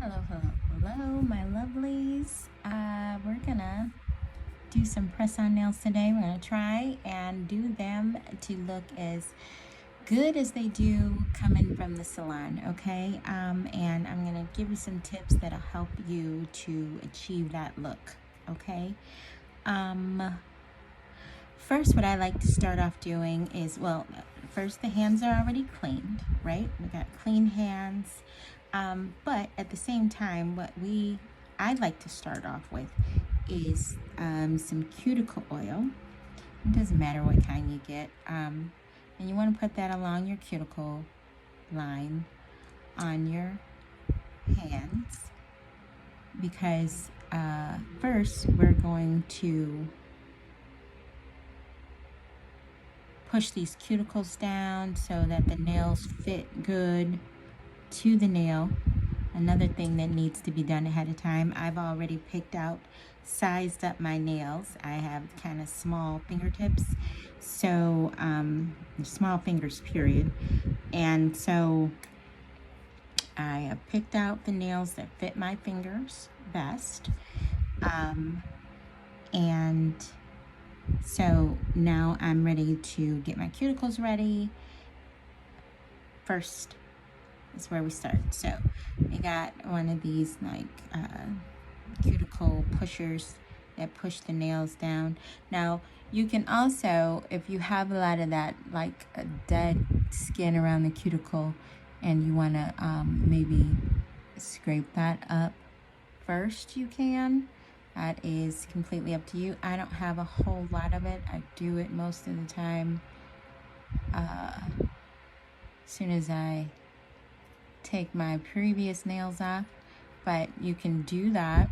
Hello, my lovelies. We're gonna do some press-on nails today. We're gonna try and do them to look as good as they do coming from the salon, okay? And I'm gonna give you some tips that'll help you to achieve that look, okay? First, what I like to start off doing is, well, first the hands are already cleaned, right? We got clean hands. But at the same time, I like to start off with is some cuticle oil. It doesn't matter what kind you get. And you want to put that along your cuticle line on your hands because first we're going to push these cuticles down so that the nails fit good to the nail. Another thing that needs to be done ahead of time, I've already picked out, sized up my nails. I have kind of small fingertips, so small fingers period, and so I have picked out the nails that fit my fingers best, and so now I'm ready to get my cuticles ready. First is where we start. So we got one of these like cuticle pushers that push the nails down. Now you can also, if you have a lot of that like dead skin around the cuticle and you want to maybe scrape that up first, you can. That is completely up to you. I don't have a whole lot of it. I do it most of the time as soon as I take my previous nails off, but you can do that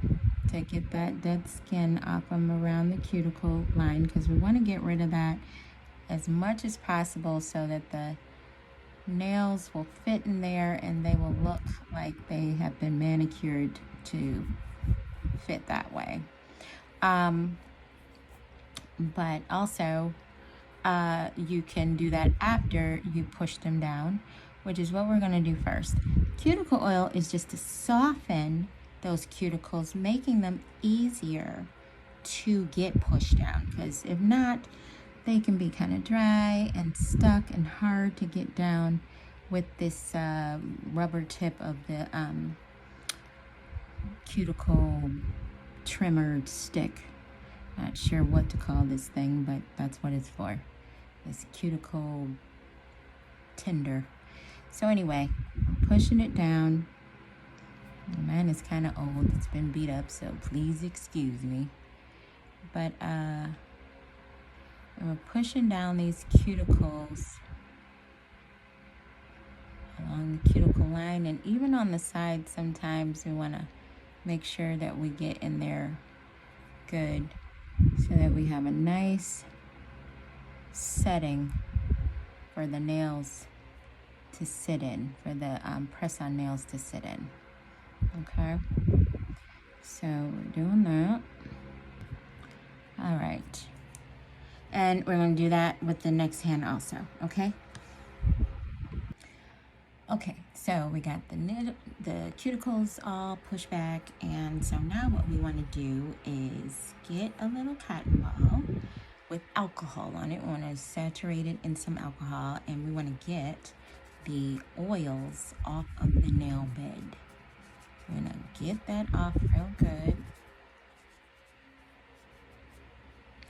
to get that dead skin off them around the cuticle line, because we want to get rid of that as much as possible so that the nails will fit in there and they will look like they have been manicured to fit that way. But also you can do that after you push them down, which is what we're going to do first. Cuticle oil is just to soften those cuticles, making them easier to get pushed down, because if not, they can be kind of dry and stuck and hard to get down with this rubber tip of the cuticle trimmer stick. Not sure what to call this thing, but that's what it's for. This cuticle tinder. So anyway, I'm pushing it down. Mine is kind of old. It's been beat up, so please excuse me. But I'm pushing down these cuticles along the cuticle line, and even on the side sometimes we want to make sure that we get in there good so that we have a nice setting for the nails to sit in, for the press-on nails to sit in. Okay, so we're doing that. All right, and we're going to do that with the next hand also. Okay, so we got the cuticles all pushed back, and so now what we want to do is get a little cotton ball with alcohol on it. We want to saturate it in some alcohol, and we want to get the oils off of the nail bed. We're going to get that off real good.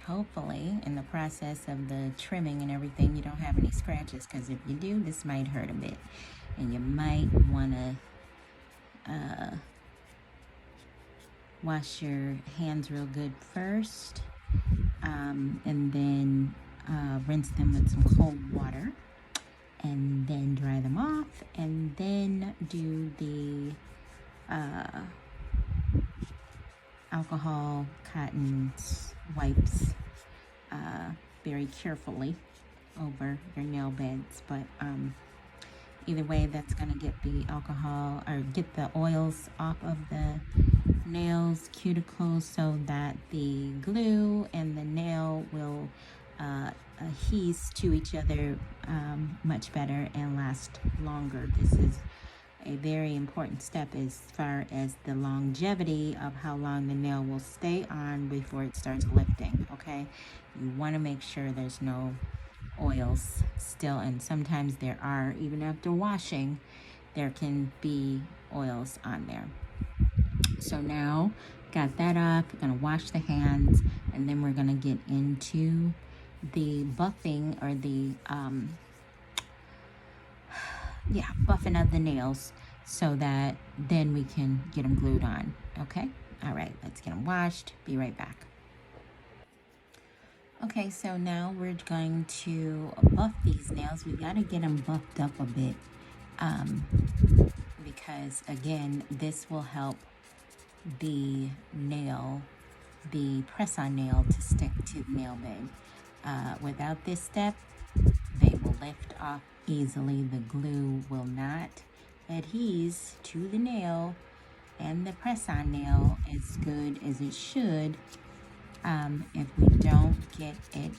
Hopefully, in the process of the trimming and everything, you don't have any scratches, because if you do, this might hurt a bit. And you might want to wash your hands real good first, and then rinse them with some cold water, and then dry them off, and then do the alcohol cotton wipes very carefully over your nail beds. But either way, that's going to get the alcohol, or get the oils off of the nails, cuticles, so that the glue and the nail will adhere to each other much better and last longer. This is a very important step as far as the longevity of how long the nail will stay on before it starts lifting, okay? You want to make sure there's no oils still, and sometimes there are, even after washing, there can be oils on there. So now, got that off, we're gonna wash the hands, and then we're gonna get into the buffing, or the buffing of the nails, so that then we can get them glued on, okay? All right, let's get them washed. Be right back. Okay, so now we're going to buff these nails. We got to get them buffed up a bit, because again, this will help the nail, the press-on nail, to stick to the nail bed. Without this step, they will lift off easily. The glue will not adhere to the nail, and the press-on nail as good as it should if we don't get it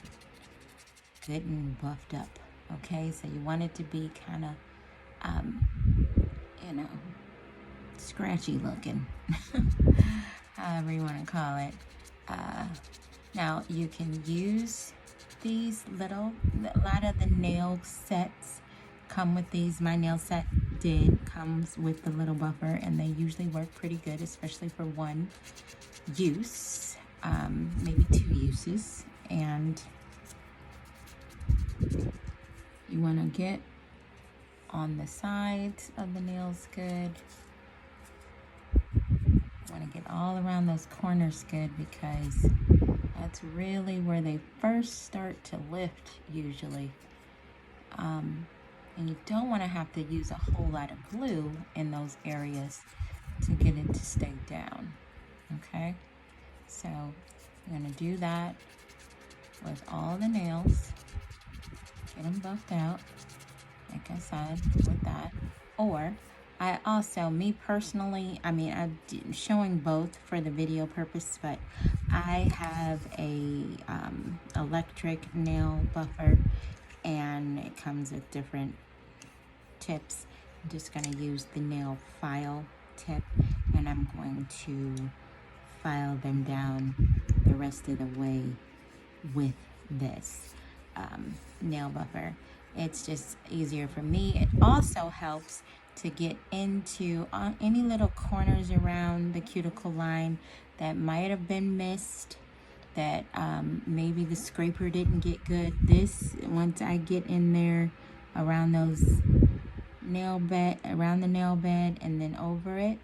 good and buffed up. Okay, so you want it to be kind of, you know, scratchy looking, however you want to call it. Now you can use these a lot of the nail sets come with these. My nail set comes with the little buffer, and they usually work pretty good, especially for one use, maybe two uses. And you want to get on the sides of the nails good. You want to get all around those corners good, because that's really where they first start to lift usually. And you don't want to have to use a whole lot of glue in those areas to get it to stay down. Okay, so you're going to do that with all the nails. Get them buffed out, like I said, with that. Or I also, me personally, I mean, I'm showing both for the video purpose, but I have a electric nail buffer, and it comes with different tips. I'm just going to use the nail file tip, and I'm going to file them down the rest of the way with this nail buffer. It's just easier for me. It also helps to get into any little corners around the cuticle line that might have been missed, that maybe the scraper didn't get good. This, once I get in there around those around the nail bed and then over it,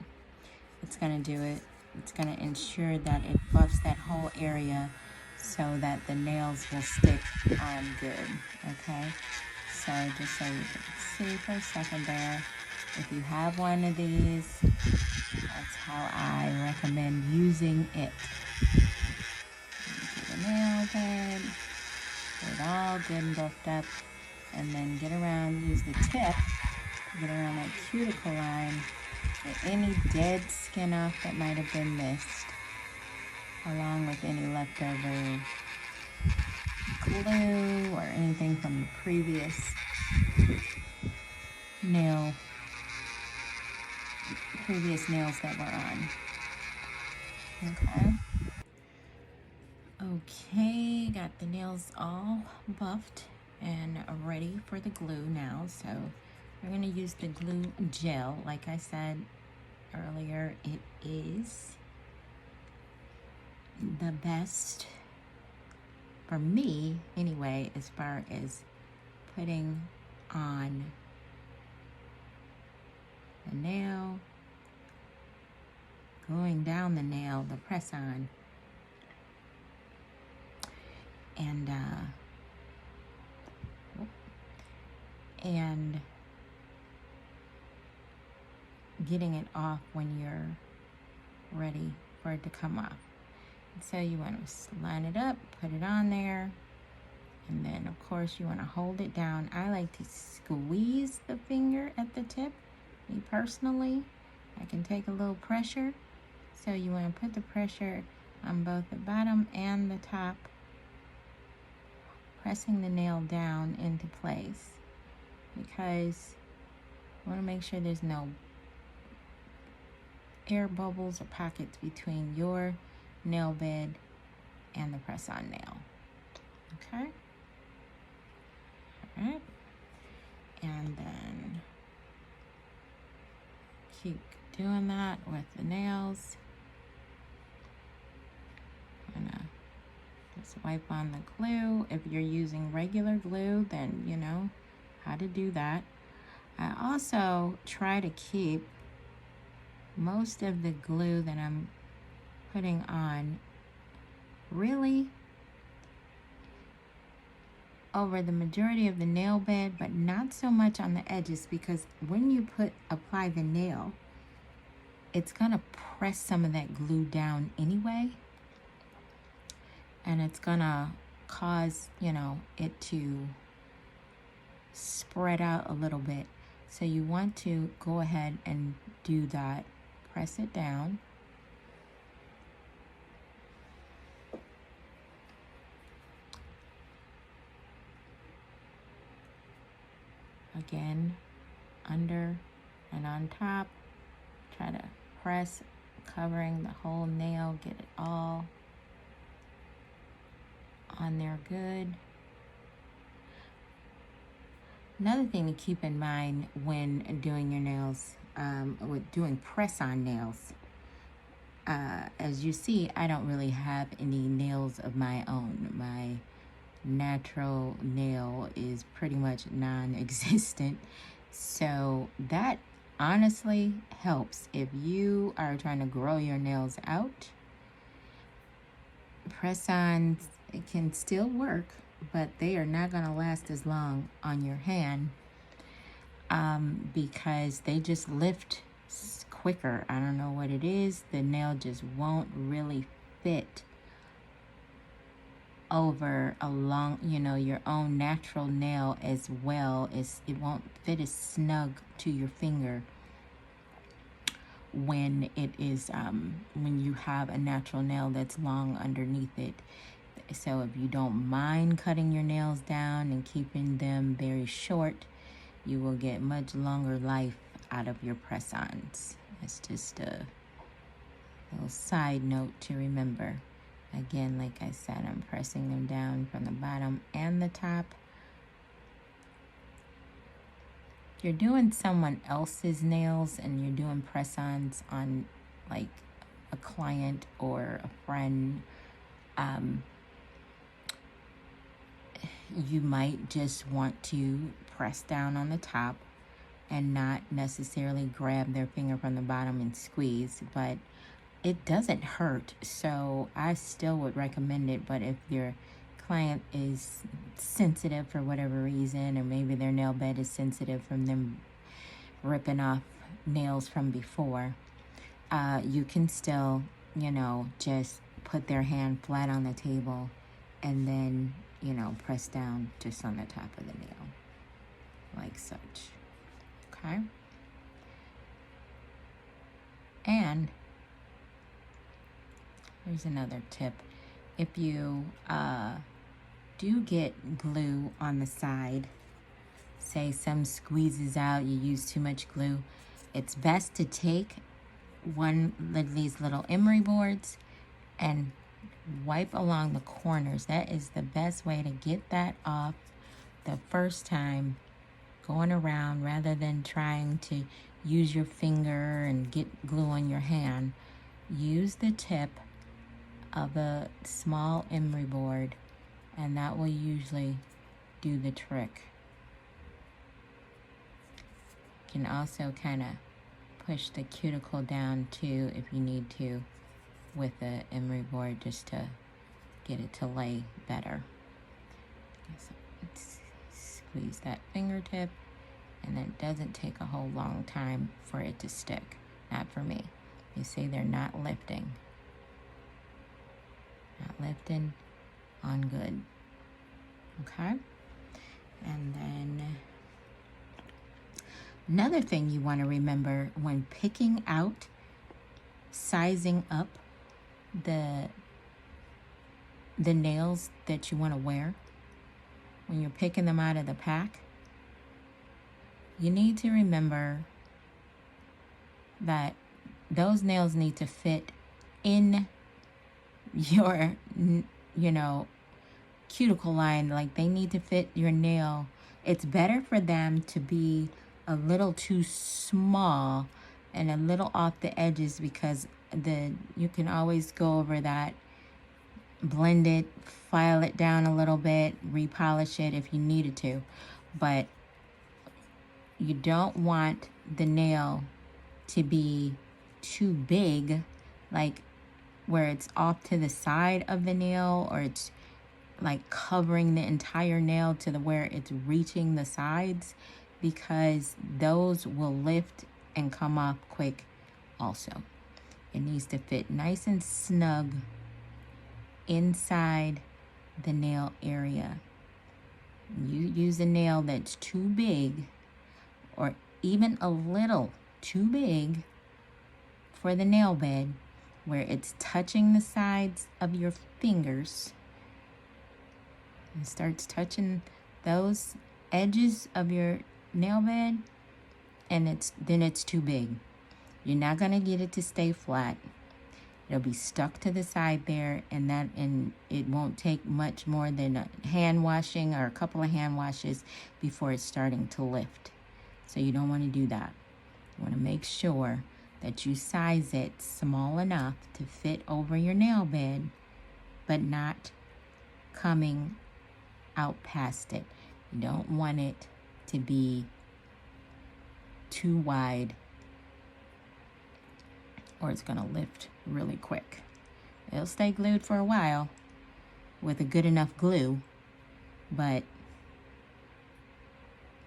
it's gonna do it. It's gonna ensure that it buffs that whole area so that the nails will stick on good. Okay, so just so you can see for a second there, if you have one of these, that's how I recommend using it. Get the nail bed, get it all good and buffed up, and then get around, use the tip, get around that cuticle line, get any dead skin off that might have been missed, along with any leftover glue or anything from the previous nails that were on. Okay, got the nails all buffed and ready for the glue now. So we're going to use the glue gel. Like I said earlier, it is the best for me anyway, as far as putting on the nail, gluing down the nail, the press on, and getting it off when you're ready for it to come off. So you want to line it up, put it on there, and then of course you want to hold it down. I like to squeeze the finger at the tip. Me personally, I can take a little pressure. So you want to put the pressure on both the bottom and the top, pressing the nail down into place, because I want to make sure there's no air bubbles or pockets between your nail bed and the press-on nail. Okay? All right. And then keep doing that with the nails. I'm gonna just wipe on the glue. If you're using regular glue, then you know how to do that. I also try to keep most of the glue that I'm putting on really over the majority of the nail bed, but not so much on the edges, because when you apply the nail, it's gonna press some of that glue down anyway, and it's gonna cause, you know, it to spread out a little bit. So you want to go ahead and do that. Press it down. Again, under and on top. Try to press, covering the whole nail, get it all on there good. Another thing to keep in mind when doing your nails, with doing press-on nails, as you see, I don't really have any nails of my own. My natural nail is pretty much non-existent. So that honestly helps if you are trying to grow your nails out. Press-ons, it can still work, but they are not going to last as long on your hand, because they just lift quicker. I don't know what it is. The nail just won't really fit over a long, you know, your own natural nail as well. As it won't fit as snug to your finger when it is when you have a natural nail that's long underneath it. So if you don't mind cutting your nails down and keeping them very short, you will get much longer life out of your press-ons. It's just a little side note to remember. Again, like I said, I'm pressing them down from the bottom and the top. If you're doing someone else's nails and you're doing press-ons on like a client or a friend, you might just want to press down on the top and not necessarily grab their finger from the bottom and squeeze, but it doesn't hurt, so I still would recommend it. But if your client is sensitive for whatever reason, or maybe their nail bed is sensitive from them ripping off nails from before, you can still, you know, just put their hand flat on the table and then, you know, press down just on the top of the nail, like such. Okay? And here's another tip. If you do get glue on the side, say some squeezes out, you use too much glue, it's best to take one of these little emery boards and wipe along the corners. That is the best way to get that off the first time going around, rather than trying to use your finger and get glue on your hand. Use the tip of a small emery board, and that will usually do the trick. You can also kind of push the cuticle down too if you need to with the emery board, just to get it to lay better. So let's squeeze that fingertip, and it doesn't take a whole long time for it to stick. Not for me. You see, they're not lifting. Not lifting on good. Okay? And then another thing you want to remember when picking out, sizing up the nails that you want to wear, when you're picking them out of the pack, you need to remember that those nails need to fit in your, you know, cuticle line. Like, they need to fit your nail. It's better for them to be a little too small and a little off the edges, because you can always go over that, blend it, file it down a little bit, repolish it if you needed to. But you don't want the nail to be too big, like where it's off to the side of the nail, or it's like covering the entire nail to the where it's reaching the sides, because those will lift and come off quick also. It needs to fit nice and snug inside the nail area. You use a nail that's too big, or even a little too big for the nail bed, where it's touching the sides of your fingers, and starts touching those edges of your nail bed, and then it's too big. You're not gonna get it to stay flat. It'll be stuck to the side there, and it won't take much more than a hand washing or a couple of hand washes before it's starting to lift. So you don't want to do that. You want to make sure that you size it small enough to fit over your nail bed, but not coming out past it. You don't want it to be too wide, or it's gonna lift really quick. It'll stay glued for a while with a good enough glue, but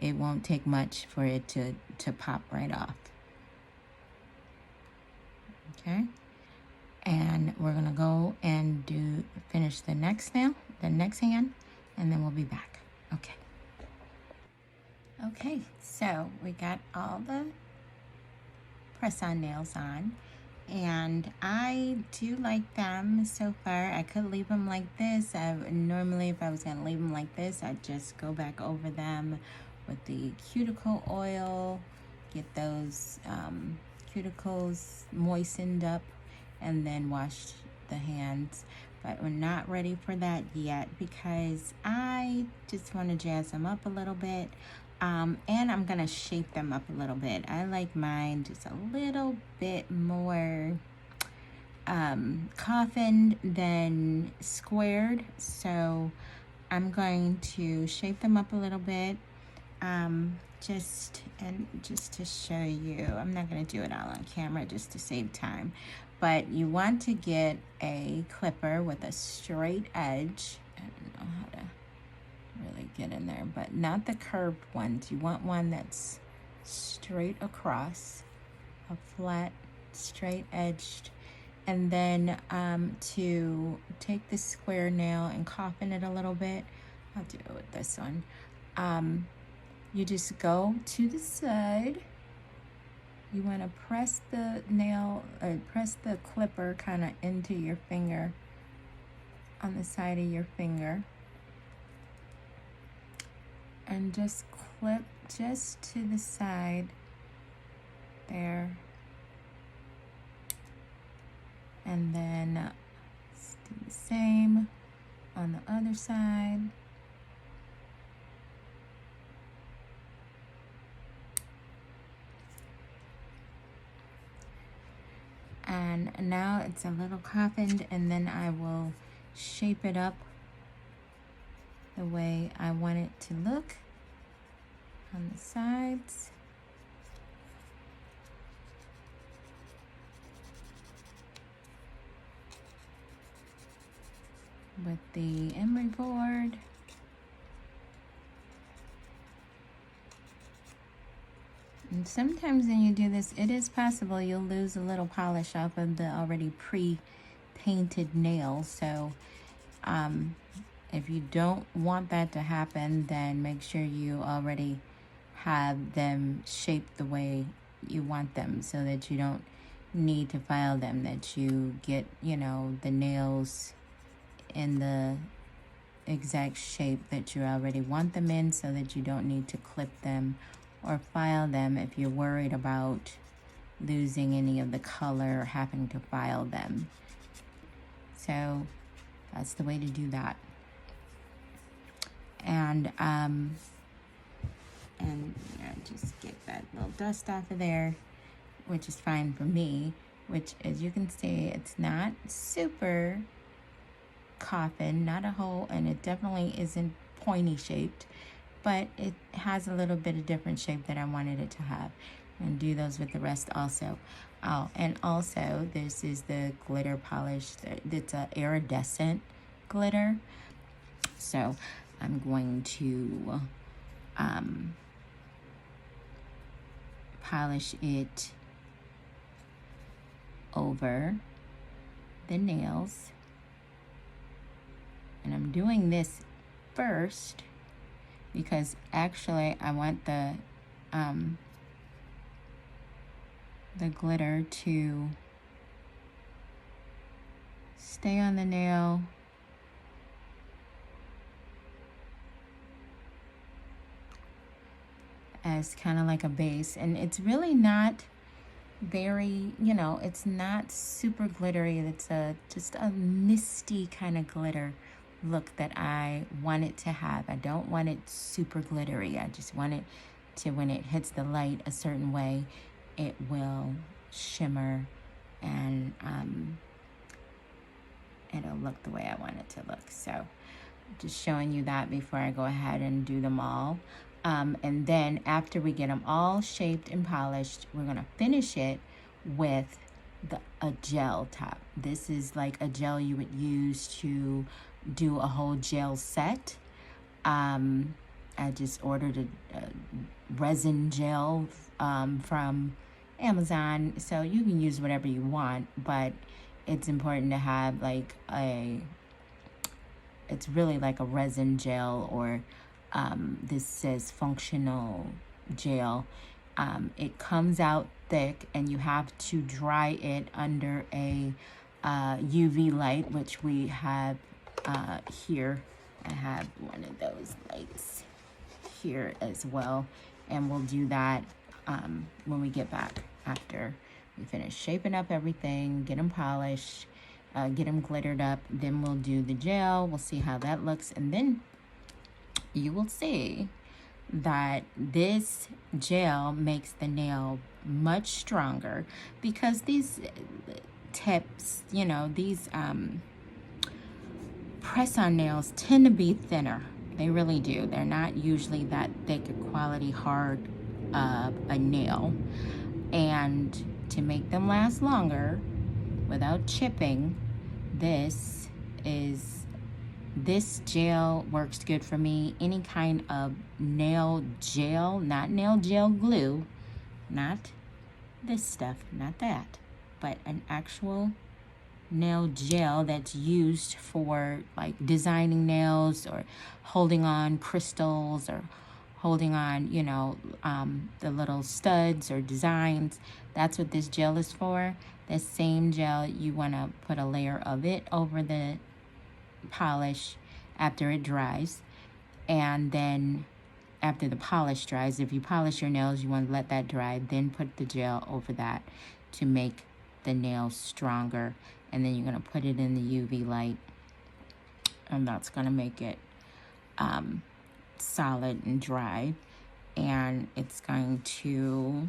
it won't take much for it to pop right off. Okay, and we're gonna go and finish the next nail, the next hand, and then we'll be back. Okay, so we got all the press-on nails on, and I do like them so far. I could leave them like this. Normally, if I was gonna leave them like this, I'd just go back over them with the cuticle oil, get those cuticles moistened up, and then wash the hands. But we're not ready for that yet, because I just want to jazz them up a little bit. And I'm gonna shape them up a little bit. I like mine just a little bit more coffined than squared, so I'm going to shape them up a little bit, just to show you. I'm not going to do it all on camera just to save time, but you want to get a clipper with a straight edge. I don't know how to really get in there, but not the curved ones. You want one that's straight across, a flat, straight edged, and then to take the square nail and coffin it a little bit. I'll do it with this one. You just go to the side. You want to press the nail, or press the clipper kind of into your finger, on the side of your finger, and just clip just to the side there, and then do the same on the other side. And now it's a little coffined, and then I will shape it up the way I want it to look on the sides. With the emery board. And sometimes when you do this, it is possible you'll lose a little polish off of the already pre-painted nail. So if you don't want that to happen, then make sure you already have them shaped the way you want them, so that you don't need to file them, that you get, you know, the nails in the exact shape that you already want them in, so that you don't need to clip them or file them if you're worried about, losing any of the color or having to file them. So that's the way to do that. And just get that little dust off of there, which is fine for me, which, as you can see, it's not super coffin, not a hole, and it definitely isn't pointy shaped, but it has a little bit of different shape that I wanted it to have. And do those with the rest also. Oh, and also this is the glitter polish. It's a iridescent glitter. So I'm going to polish it over the nails. And I'm doing this first because actually I want the glitter to stay on the nail as kind of like a base. And it's really not very, it's not super glittery. It's just a misty kind of glitter look that I want it to have. I don't want it super glittery. I just want it to, when it hits the light a certain way, it will shimmer and it'll look the way I want it to look. So just showing you that before I go ahead and do them all. And then after we get them all shaped and polished, we're gonna finish it with a gel top. This is like a gel you would use to do a whole gel set. I just ordered a resin gel from Amazon, so you can use whatever you want, but it's important to have like it's really like a resin gel, or this says functional gel. It comes out thick and you have to dry it under a UV light, which we have here. I have one of those lights here as well, and we'll do that when we get back after we finish shaping up everything, get them polished, get them glittered up. Then we'll do the gel. We'll see how that looks, and then you will see that this gel makes the nail much stronger, because these tips, these press-on nails tend to be thinner. They really do. They're not usually that thick a quality hard a nail. And to make them last longer without chipping, this gel works good for me. Any kind of nail gel, not nail gel glue, not this stuff, not that, but an actual nail gel that's used for like designing nails or holding on crystals or holding on, the little studs or designs. That's what this gel is for. The same gel, you want to put a layer of it over the polish after it dries, and then after the polish dries, if you polish your nails, you want to let that dry, then put the gel over that to make the nails stronger. And then you're going to put it in the UV light, and that's going to make it solid and dry, and it's going to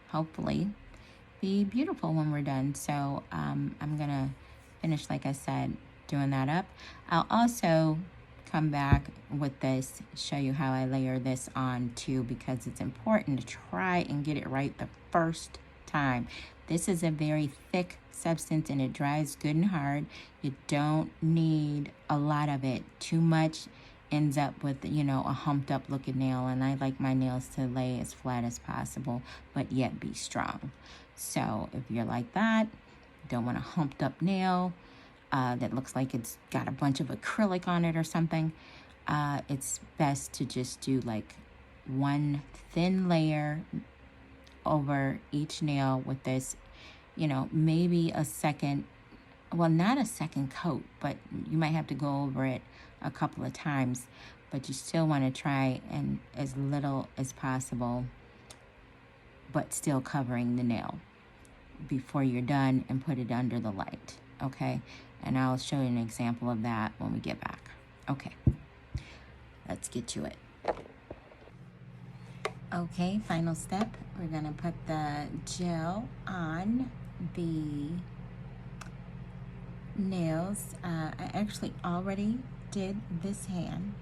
hopefully be beautiful when we're done. So I'm gonna finish, like I said, doing that up. I'll also come back with this, show you how I layer this on too, because it's important to try and get it right the first time. This is a very thick substance and it dries good and hard. You don't need a lot of it. Too much ends up with, a humped up looking nail, and I like my nails to lay as flat as possible, but yet be strong. So if you're like that, don't want a humped up nail that looks like it's got a bunch of acrylic on it or something, it's best to just do like one thin layer over each nail with this, maybe a second, well, not a second coat, but you might have to go over it a couple of times, but you still want to try and as little as possible, but still covering the nail. before you're done and put it under the light, okay? And I'll show you an example of that when we get back. Okay, let's get to it. Okay, final step. We're gonna put the gel on the nails. I actually already did this hand,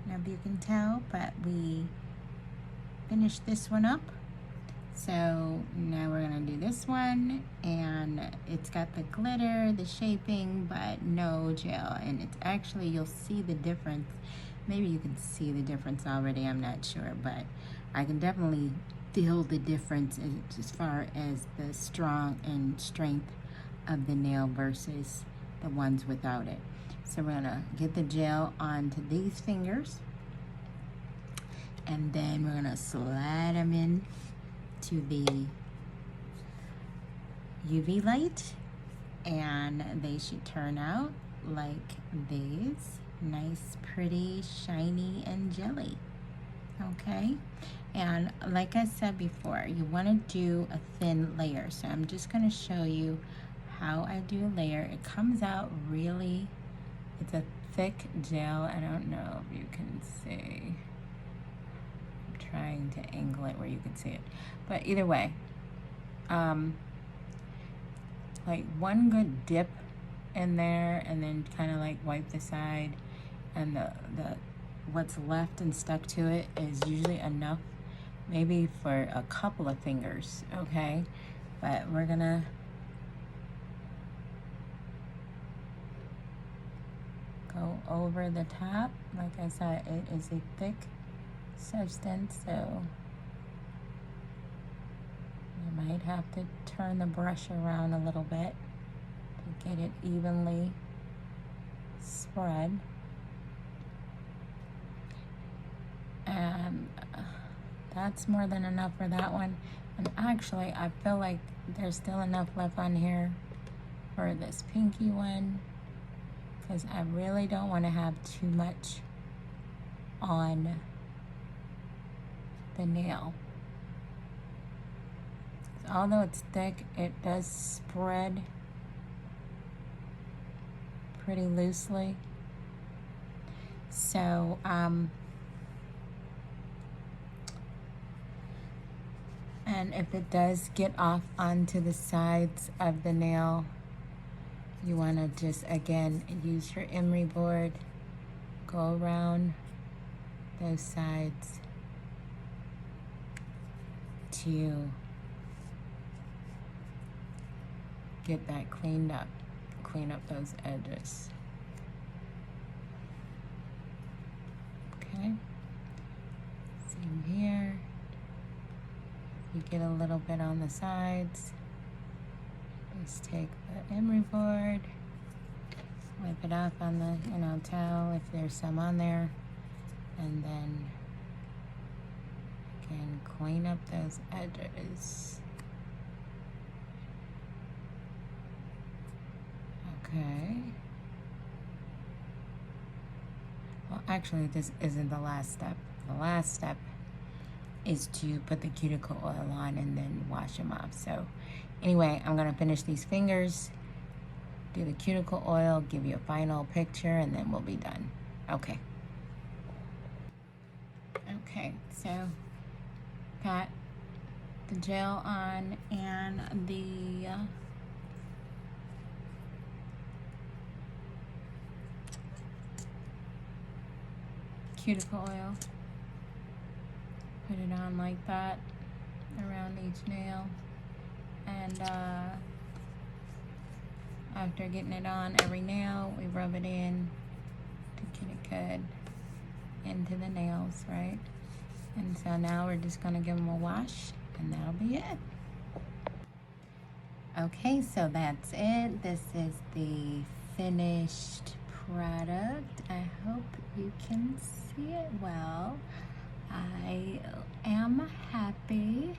now if you can tell, but we finished this one up. So now we're gonna do this one, and it's got the glitter, the shaping, but no gel. And it's actually, you'll see the difference. Maybe you can see the difference already, I'm not sure, but I can definitely feel the difference as far as the strong and strength of the nail versus the ones without it. So we're gonna get the gel onto these fingers, and then we're gonna slide them in to the UV light, and they should turn out like these. Nice, pretty, shiny, and jelly. Okay, and like I said before, you want to do a thin layer. So I'm just going to show you how I do a layer. It comes out really, it's a thick gel. I don't know if you can see. I'm trying to angle it where you can see it. But either way, like one good dip in there, and then kind of like wipe the side, and the what's left and stuck to it is usually enough maybe for a couple of fingers, okay? But we're gonna go over the top. Like I said, it is a thick substance, so you might have to turn the brush around a little bit to get it evenly spread. And that's more than enough for that one. And actually, I feel like there's still enough left on here for this pinky one, because I really don't want to have too much on the nail. Although it's thick, it does spread pretty loosely. So, and if it does get off onto the sides of the nail, you want to just, again, use your emery board, go around those sides to get that cleaned up, clean up those edges. Okay, same here. You get a little bit on the sides, just take the emery board, wipe it off on the towel if there's some on there, and then again clean up those edges. Okay. Well, actually, this isn't the last step. The last step is to put the cuticle oil on and then wash them off. So anyway, I'm gonna finish these fingers, do the cuticle oil, give you a final picture, and then we'll be done. Okay. Okay, so got the gel on and the cuticle oil. Put it on like that around each nail, and after getting it on every nail, we rub it in to get it good into the nails, right? And so now we're just gonna give them a wash, and that'll be it. Okay, so that's it. This is the finished product. I hope you can see it well. I am happy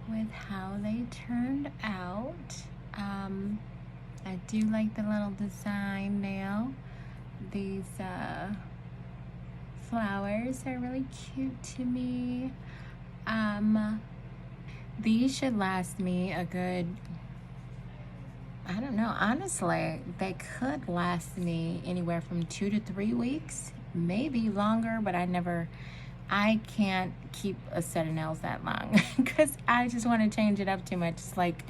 with how they turned out. I do like the little design nail. These flowers are really cute to me. These should last me a good don't know. Honestly, they could last me anywhere from 2 to 3 weeks, maybe longer, but I can't keep a set of nails that long because I just want to change it up too much. It's like,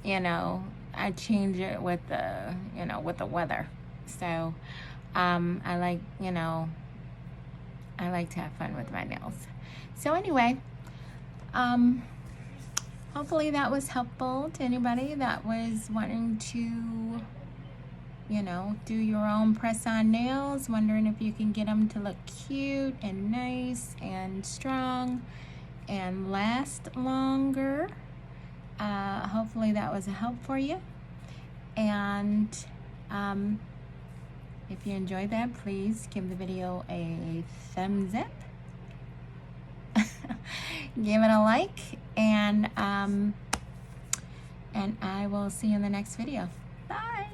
I change it with with the weather. So, I like, I like to have fun with my nails. So anyway, hopefully that was helpful to anybody that was wanting to, do your own press-on nails, wondering if you can get them to look cute and nice and strong and last longer. Hopefully that was a help for you. And if you enjoyed that, please give the video a thumbs up. Give it a like, and I will see you in the next video. Bye.